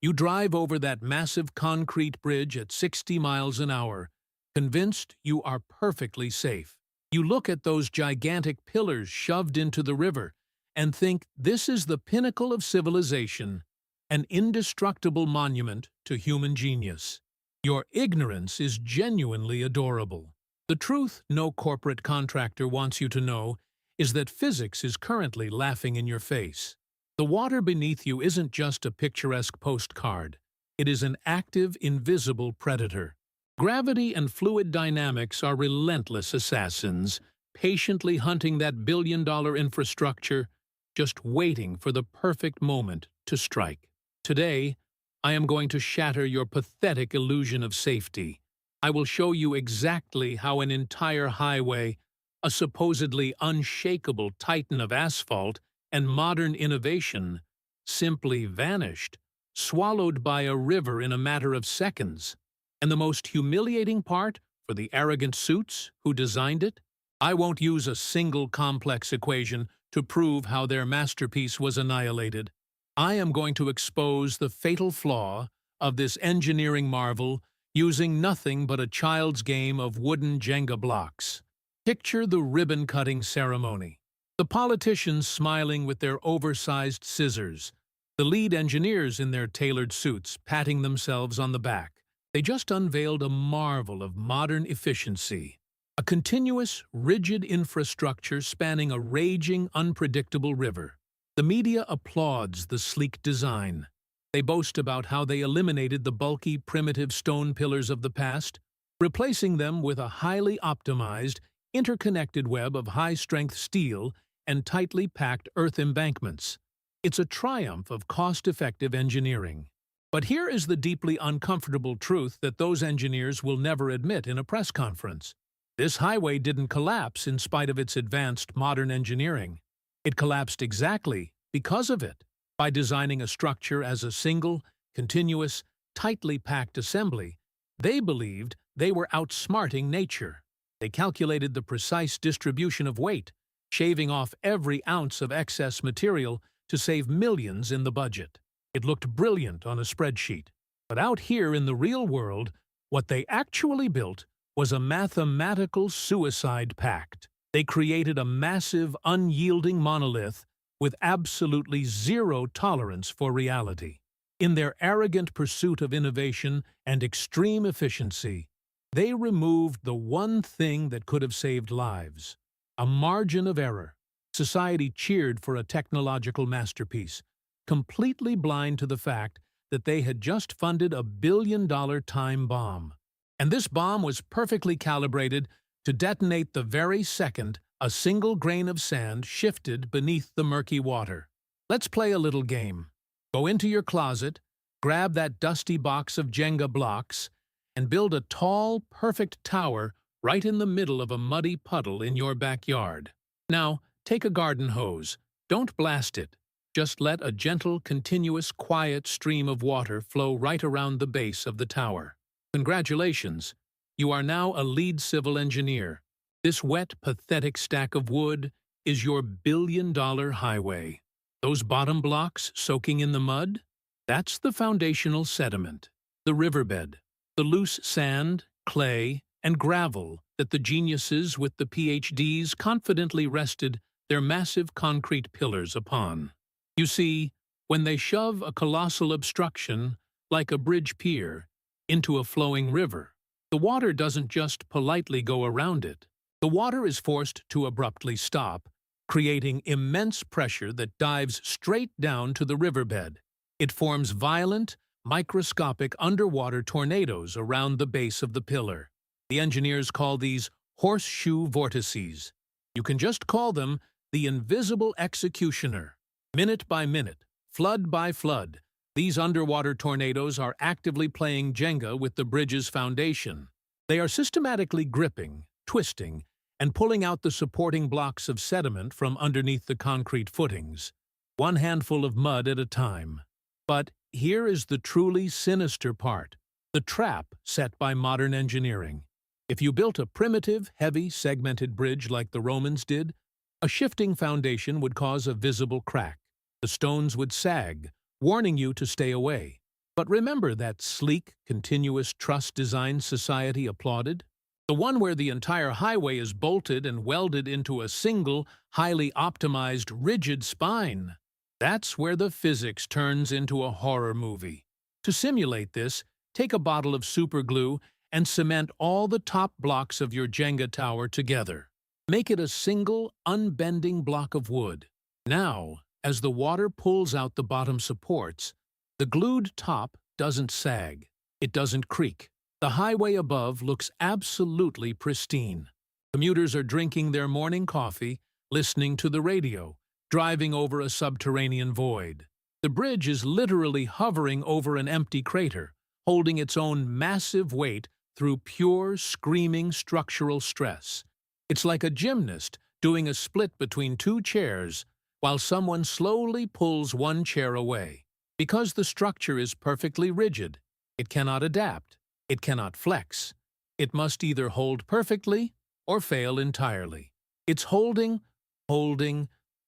You drive over that massive concrete bridge at 60 miles an hour, convinced you are perfectly safe. You look at those gigantic pillars shoved into the river and think this is the pinnacle of civilization, an indestructible monument to human genius. Your ignorance is genuinely adorable. The truth no corporate contractor wants you to know is that physics is currently laughing in your face. The water beneath you isn't just a picturesque postcard. It is an active, invisible predator. Gravity and fluid dynamics are relentless assassins, patiently hunting that billion-dollar infrastructure, just waiting for the perfect moment to strike. Today, I am going to shatter your pathetic illusion of safety. I will show you exactly how an entire highway, a supposedly unshakable titan of asphalt and modern innovation, simply vanished, swallowed by a river in a matter of seconds. And the most humiliating part, for the arrogant suits who designed it, I won't use a single complex equation to prove how their masterpiece was annihilated. I am going to expose the fatal flaw of this engineering marvel using nothing but a child's game of wooden Jenga blocks. Picture the ribbon-cutting ceremony. The politicians smiling with their oversized scissors. The lead engineers in their tailored suits patting themselves on the back. They just unveiled a marvel of modern efficiency. A continuous, rigid infrastructure spanning a raging, unpredictable river. The media applauds the sleek design. They boast about how they eliminated the bulky, primitive stone pillars of the past, replacing them with a highly optimized, interconnected web of high-strength steel and tightly packed earth embankments. It's a triumph of cost-effective engineering. But here is the deeply uncomfortable truth that those engineers will never admit in a press conference. This highway didn't collapse in spite of its advanced modern engineering. It collapsed exactly because of it. By designing a structure as a single, continuous, tightly packed assembly, they believed they were outsmarting nature. They calculated the precise distribution of weight, shaving off every ounce of excess material to save millions in the budget. It looked brilliant on a spreadsheet. But out here in the real world, what they actually built was a mathematical suicide pact. They created a massive, unyielding monolith with absolutely zero tolerance for reality. In their arrogant pursuit of innovation and extreme efficiency, they removed the one thing that could have saved lives: a margin of error. Society cheered for a technological masterpiece, completely blind to the fact that they had just funded a billion-dollar time bomb. And this bomb was perfectly calibrated to detonate the very second a single grain of sand shifted beneath the murky water. Let's play a little game. Go into your closet, grab that dusty box of Jenga blocks, and build a tall, perfect tower right in the middle of a muddy puddle in your backyard. Now, take a garden hose. Don't blast it. Just let a gentle, continuous, quiet stream of water flow right around the base of the tower. Congratulations! You are now a lead civil engineer. This wet, pathetic stack of wood is your billion-dollar highway. Those bottom blocks soaking in the mud? That's the foundational sediment, the riverbed, the loose sand, clay, and gravel that the geniuses with the PhDs confidently rested their massive concrete pillars upon. You see, when they shove a colossal obstruction, like a bridge pier, into a flowing river, the water doesn't just politely go around it. The water is forced to abruptly stop, creating immense pressure that dives straight down to the riverbed. It forms violent, microscopic underwater tornadoes around the base of the pillar. The engineers call these horseshoe vortices. You can just call them the invisible executioner. Minute by minute, flood by flood, these underwater tornadoes are actively playing Jenga with the bridge's foundation. They are systematically gripping, twisting, and pulling out the supporting blocks of sediment from underneath the concrete footings, one handful of mud at a time. But here is the truly sinister part, the trap set by modern engineering. If you built a primitive, heavy, segmented bridge like the Romans did, a shifting foundation would cause a visible crack. The stones would sag, warning you to stay away. But remember that sleek, continuous truss design society applauded? The one where the entire highway is bolted and welded into a single, highly optimized, rigid spine. That's where the physics turns into a horror movie. To simulate this, take a bottle of superglue and cement all the top blocks of your Jenga tower together. Make it a single, unbending block of wood. Now, as the water pulls out the bottom supports, the glued top doesn't sag. It doesn't creak. The highway above looks absolutely pristine. Commuters are drinking their morning coffee, listening to the radio, driving over a subterranean void. The bridge is literally hovering over an empty crater, holding its own massive weight through pure, screaming structural stress. It's like a gymnast doing a split between two chairs while someone slowly pulls one chair away. Because the structure is perfectly rigid, it cannot adapt, it cannot flex. It must either hold perfectly or fail entirely. It's holding, holding,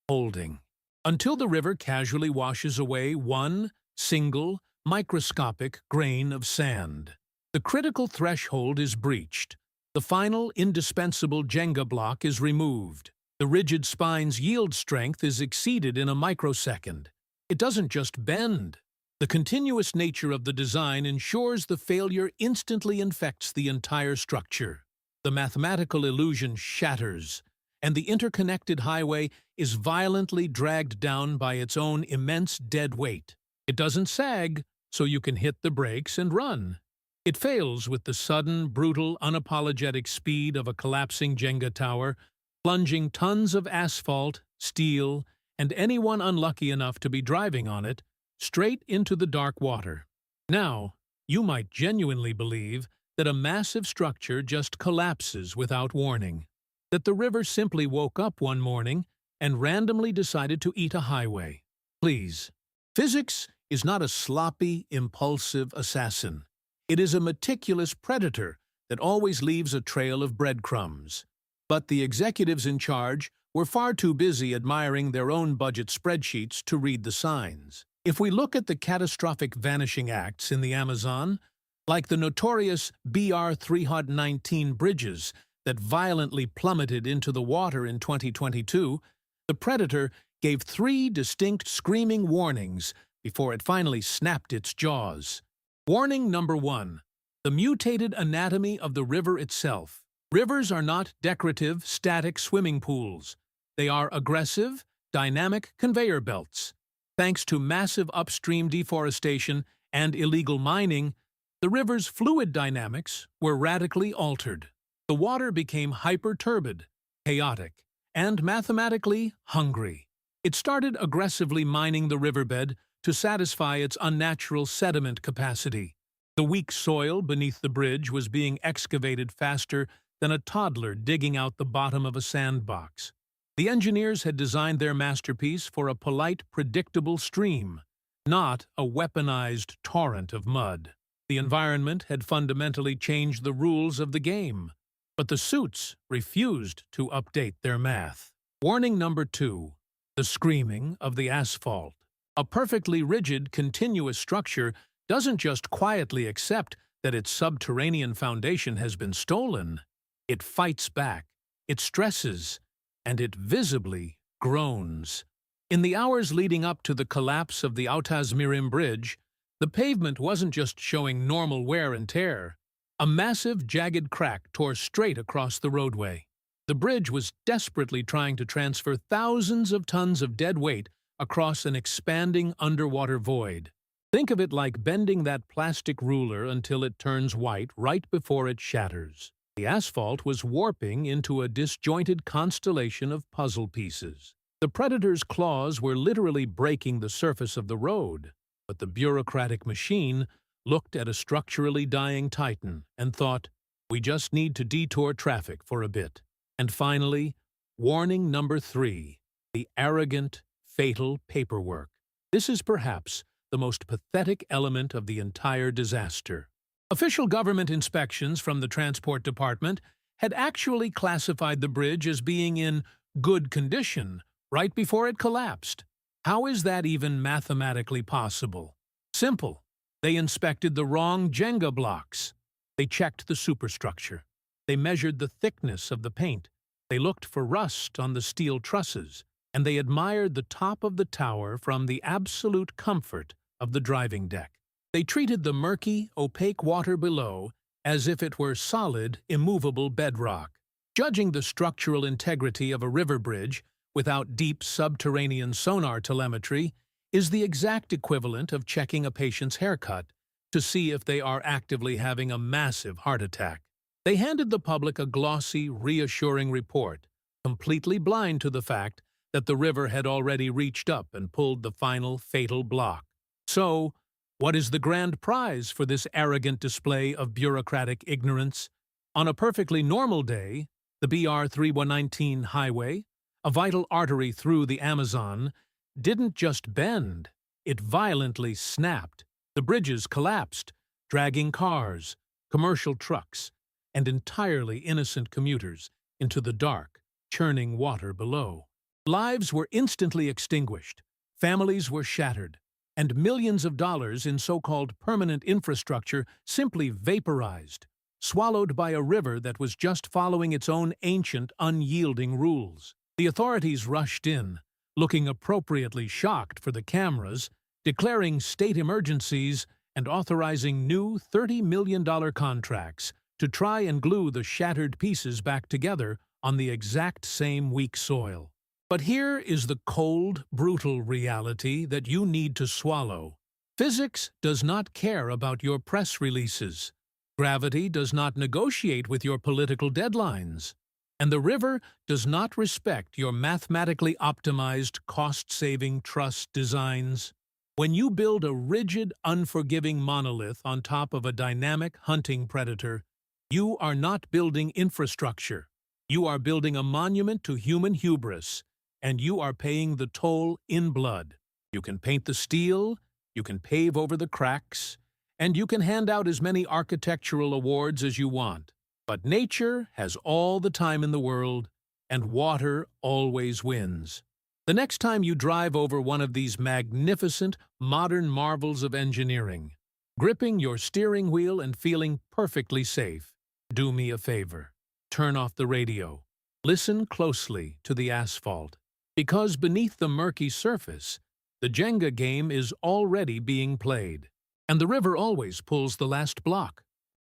holding, until the river casually washes away one single, microscopic grain of sand. The critical threshold is breached. The final, indispensable Jenga block is removed. The rigid spine's yield strength is exceeded in a microsecond. It doesn't just bend. The continuous nature of the design ensures the failure instantly infects the entire structure. The mathematical illusion shatters, and the interconnected highway is violently dragged down by its own immense dead weight. It doesn't sag, so you can hit the brakes and run. It fails with the sudden, brutal, unapologetic speed of a collapsing Jenga tower, plunging tons of asphalt, steel, and anyone unlucky enough to be driving on it straight into the dark water. Now, you might genuinely believe that a massive structure just collapses without warning, that the river simply woke up one morning and randomly decided to eat a highway. Please. Physics is not a sloppy, impulsive assassin. It is a meticulous predator that always leaves a trail of breadcrumbs. But the executives in charge were far too busy admiring their own budget spreadsheets to read the signs. If we look at the catastrophic vanishing acts in the Amazon, like the notorious BR 319 bridges that violently plummeted into the water in 2022, the predator gave 3 distinct screaming warnings before it finally snapped its jaws. Warning number 1. The mutated anatomy of the river itself. Rivers are not decorative, static swimming pools. They are aggressive, dynamic conveyor belts. Thanks to massive upstream deforestation and illegal mining, the river's fluid dynamics were radically altered. The water became hyperturbid, chaotic, and mathematically hungry. It started aggressively mining the riverbed to satisfy its unnatural sediment capacity. The weak soil beneath the bridge was being excavated faster than a toddler digging out the bottom of a sandbox. The engineers had designed their masterpiece for a polite, predictable stream, not a weaponized torrent of mud. The environment had fundamentally changed the rules of the game, but the suits refused to update their math. Warning number 2. The screaming of the asphalt. A perfectly rigid, continuous structure doesn't just quietly accept that its subterranean foundation has been stolen. It fights back, it stresses, and it visibly groans. In the hours leading up to the collapse of the Autazmirim Bridge, the pavement wasn't just showing normal wear and tear. A massive, jagged crack tore straight across the roadway. The bridge was desperately trying to transfer thousands of tons of dead weight across an expanding underwater void. Think of it like bending that plastic ruler until it turns white right before it shatters. The asphalt was warping into a disjointed constellation of puzzle pieces. The predator's claws were literally breaking the surface of the road, but the bureaucratic machine looked at a structurally dying titan and thought, we just need to detour traffic for a bit. And finally, warning number 3, the arrogant, fatal paperwork. This is perhaps the most pathetic element of the entire disaster. Official government inspections from the Transport Department had actually classified the bridge as being in good condition right before it collapsed. How is that even mathematically possible? Simple. They inspected the wrong Jenga blocks. They checked the superstructure. They measured the thickness of the paint. They looked for rust on the steel trusses, and they admired the top of the tower from the absolute comfort of the driving deck. They treated the murky, opaque water below as if it were solid, immovable bedrock. Judging the structural integrity of a river bridge without deep subterranean sonar telemetry is the exact equivalent of checking a patient's haircut to see if they are actively having a massive heart attack. They handed the public a glossy, reassuring report, completely blind to the fact that the river had already reached up and pulled the final fatal block. So, what is the grand prize for this arrogant display of bureaucratic ignorance? On a perfectly normal day, the BR 3119 highway, a vital artery through the Amazon, didn't just bend, it violently snapped. The bridges collapsed, dragging cars, commercial trucks, and entirely innocent commuters into the dark, churning water below. Lives were instantly extinguished, families were shattered, and millions of dollars in so-called permanent infrastructure simply vaporized, swallowed by a river that was just following its own ancient, unyielding rules. The authorities rushed in, looking appropriately shocked for the cameras, declaring state emergencies and authorizing new $30 million contracts to try and glue the shattered pieces back together on the exact same weak soil. But here is the cold, brutal reality that you need to swallow. Physics does not care about your press releases. Gravity does not negotiate with your political deadlines. And the river does not respect your mathematically optimized, cost-saving truss designs. When you build a rigid, unforgiving monolith on top of a dynamic hunting predator, you are not building infrastructure. You are building a monument to human hubris, and you are paying the toll in blood. You can paint the steel, you can pave over the cracks, and you can hand out as many architectural awards as you want. But nature has all the time in the world, and water always wins. The next time you drive over one of these magnificent, modern marvels of engineering, gripping your steering wheel and feeling perfectly safe, do me a favor. Turn off the radio. Listen closely to the asphalt. Because beneath the murky surface, the Jenga game is already being played. And the river always pulls the last block.